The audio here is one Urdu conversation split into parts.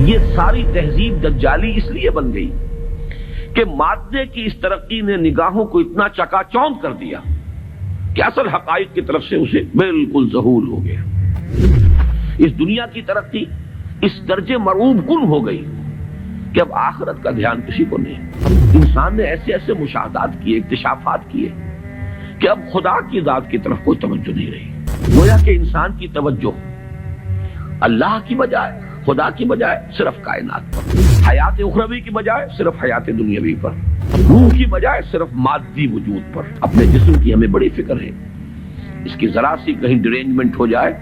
یہ ساری تہذیب دجالی اس لیے بن گئی کہ مادے کی اس ترقی نے نگاہوں کو اتنا چکا چوند کر دیا کہ اصل حقائق کی طرف سے اسے بالکل ذہول ہو گیا۔ اس دنیا کی ترقی اس درجے مرعوب کن ہو گئی کہ اب آخرت کا دھیان کسی کو نہیں۔ انسان نے ایسے ایسے مشاہدات کیے، اکتشافات کیے کہ اب خدا کی ذات کی طرف کوئی توجہ نہیں رہی۔ گویا کہ انسان کی توجہ اللہ کی بجائے، خدا کی بجائے صرف کائنات پر، حیات اخروی کی بجائے صرف حیات دنیاوی پر، روح کی بجائے صرف مادی وجود پر۔ اپنے جسم کی ہمیں بڑی فکر ہے، اس کی ذرا سی کہیں ڈرینجمنٹ ہو جائے،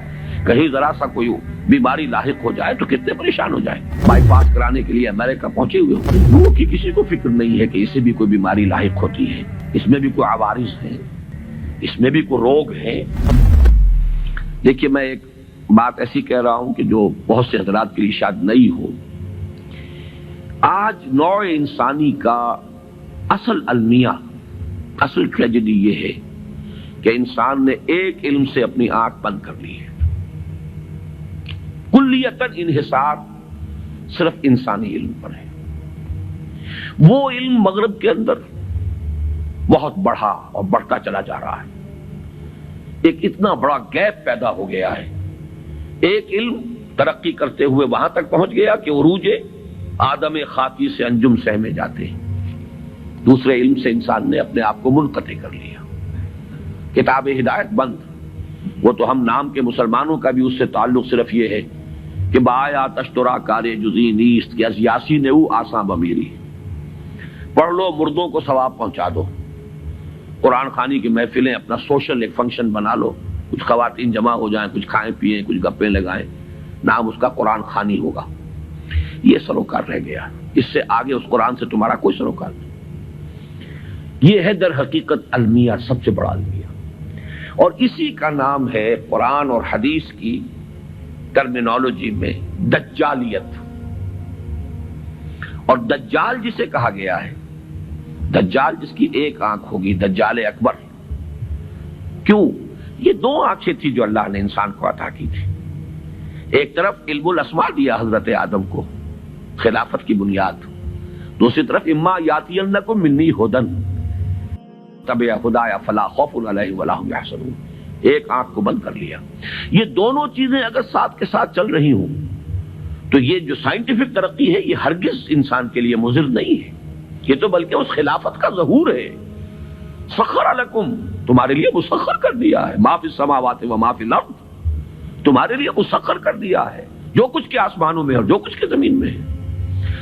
کہیں ذرا سا کوئی بیماری لاحق ہو جائے تو کتنے پریشان ہو جائیں۔ بائی پاس کرانے کے لیے امریکہ پہنچے ہوئے ہوں، روح کی کسی کو فکر نہیں ہے کہ اسے بھی کوئی بیماری لاحق ہوتی ہے، اس میں بھی کوئی عوارض ہیں، اس میں بھی کوئی روگ ہے۔ دیکھیے میں ایک بات ایسی کہہ رہا ہوں کہ جو بہت سے حضرات کے لیے شاید نئی ہو۔ آج نوع انسانی کا اصل المیہ، اصل ٹریجڈی یہ ہے کہ انسان نے ایک علم سے اپنی آنکھ بند کر لی ہے۔ کلیتاً انحصار صرف انسانی علم پر ہے۔ وہ علم مغرب کے اندر بہت بڑھا اور بڑھتا چلا جا رہا ہے۔ ایک اتنا بڑا گیپ پیدا ہو گیا ہے، ایک علم ترقی کرتے ہوئے وہاں تک پہنچ گیا کہ عروج آدم خاکی سے انجم سہ میں جاتے ہیں، دوسرے علم سے انسان نے اپنے آپ کو منقطع کر لیا۔ کتاب ہدایت بند، وہ تو ہم نام کے مسلمانوں کا بھی اس سے تعلق صرف یہ ہے کہ بایا تشترا کارے جزی نیست کہ از یاسین او آساں بمیری، پڑھ لو مردوں کو ثواب پہنچا دو۔ قرآن خوانی کی محفلیں اپنا سوشل ایک فنکشن بنا لو، کچھ خواتین جمع ہو جائیں، کچھ کھائیں پیئیں، کچھ گپیں لگائیں، نام اس کا قرآن خوانی ہوگا۔ یہ سروکار رہ گیا، اس سے آگے اس قرآن سے تمہارا کوئی سروکار نہیں۔ یہ ہے در حقیقت المیہ، سب سے بڑا المیہ، اور اسی کا نام ہے قرآن اور حدیث کی ٹرمینالوجی میں دجالیت۔ اور دجال جسے کہا گیا ہے، دجال جس کی ایک آنکھ ہوگی، دجال اکبر۔ کیوں؟ یہ دو آنکھیں تھی جو اللہ نے انسان کو عطا کی تھی۔ ایک طرف علم الاسماء دیا حضرت آدم کو، خلافت کی بنیاد، دوسری طرف اما یاتینکم منی ھدی تبع خدایا فلا خوف علیہم ولا ھم یحزنون، ایک آنکھ کو بند کر لیا۔ یہ دونوں چیزیں اگر ساتھ کے ساتھ چل رہی ہوں تو یہ جو سائنٹیفک ترقی ہے یہ ہرگز انسان کے لیے مضر نہیں ہے، یہ تو بلکہ اس خلافت کا ظہور ہے۔ سخر لکم، تمہارے لیے مسخر کر دیا ہے، ما فی السماوات و ما فی الارض، تمہارے لیے مسخر کر دیا ہے جو کچھ کے آسمانوں میں اور جو کچھ کے زمین میں ہے۔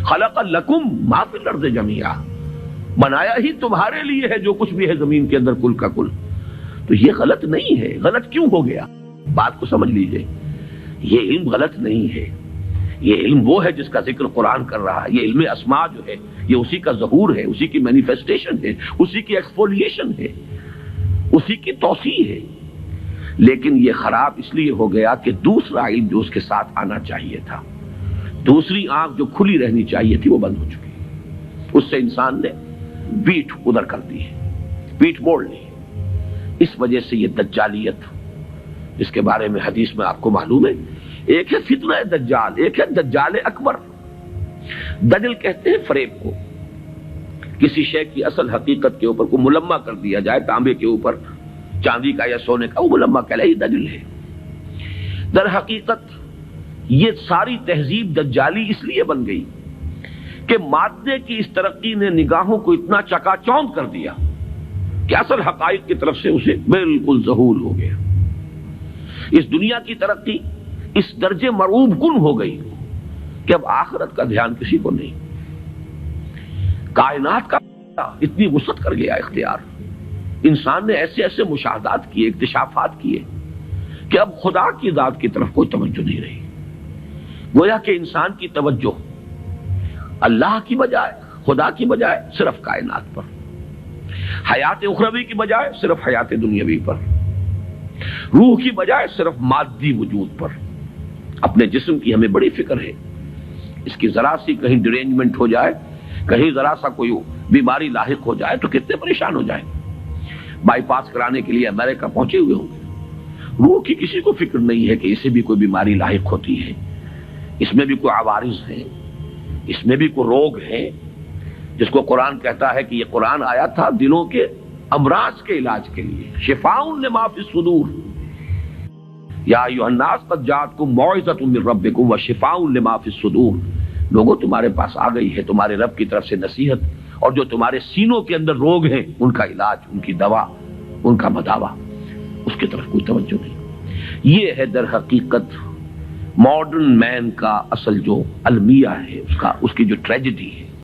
خلق لکم ما فی الارض جمیعا، بنایا ہی تمہارے لیے ہے جو کچھ بھی ہے زمین کے اندر کل کا کل۔ تو یہ غلط نہیں ہے۔ غلط کیوں ہو گیا؟ بات کو سمجھ لیجئے، یہ علم غلط نہیں ہے، یہ علم وہ ہے جس کا ذکر قرآن کر رہا ہے۔ یہ علم اسماء جو ہے یہ اسی کا ظہور ہے، اسی کی مینیفیسٹیشن ہے، اسی کی ایکسفولیشن ہے، اسی کی توسیع ہے۔ لیکن یہ خراب اس لیے ہو گیا کہ دوسرا علم جو اس کے ساتھ آنا چاہیے تھا، دوسری آنکھ جو کھلی رہنی چاہیے تھی، وہ بند ہو چکی۔ اس سے انسان نے پیٹھ ادھر کر دی ہے، پیٹھ موڑ لی۔ اس وجہ سے یہ دجالیت، جس کے بارے میں حدیث میں آپ کو معلوم ہے، ایک ہے فتنہ دجال، ایک ہے دجال اکبر۔ دجل کہتے ہیں فریب کو، کسی شے کی اصل حقیقت کے اوپر کو ملمہ کر دیا جائے، تانبے کے اوپر چاندی کا یا سونے کا، وہ ملمہ کہلائی دجل ہے۔ در حقیقت یہ ساری تہذیب دجالی اس لیے بن گئی کہ مادے کی اس ترقی نے نگاہوں کو اتنا چکا چوند کر دیا کہ اصل حقائق کی طرف سے اسے بالکل ذہول ہو گیا۔ اس دنیا کی ترقی اس درجے مرعوب کن ہو گئی کہ اب آخرت کا دھیان کسی کو نہیں۔ کائنات کا اتنی وسعت کر گیا اختیار، انسان نے ایسے ایسے مشاہدات کیے، اکتشافات کیے کہ اب خدا کی ذات کی طرف کوئی توجہ نہیں رہی۔ گویا کہ انسان کی توجہ اللہ کی بجائے، خدا کی بجائے صرف کائنات پر، حیات اخروی کی بجائے صرف حیات دنیاوی پر، روح کی بجائے صرف مادی وجود پر۔ اپنے جسم کی ہمیں بڑی فکر ہے، اس کی ذرا سی کہیں ڈرینجمنٹ ہو جائے، کہیں ذرا سا کوئی بیماری لاحق ہو جائے تو کتنے پریشان ہو جائیں۔ بائی پاس کرانے کے لیے امریکہ پہنچے ہوئے ہوں گے، روح کی کسی کو فکر نہیں ہے کہ اسے بھی کوئی بیماری لاحق ہوتی ہے، اس میں بھی کوئی عوارض ہیں، اس میں بھی کوئی روگ ہیں، جس کو قرآن کہتا ہے کہ یہ قرآن آیا تھا دلوں کے امراض کے علاج کے لیے، شفاء لما فی الصدور، یا ایھا الناس قد جاءتکم موعظۃ من ربکم وشفاء لما فی الصدور، لوگوں تمہارے پاس آ گئی ہے تمہارے رب کی طرف سے نصیحت، اور جو تمہارے سینوں کے اندر روگ ہیں ان کا علاج، ان کی دوا، ان کا مداوا، اس کی طرف کوئی توجہ نہیں۔ یہ ہے در حقیقت ماڈرن مین کا اصل جو المیہ ہے، اس کی جو ٹریجڈی ہے۔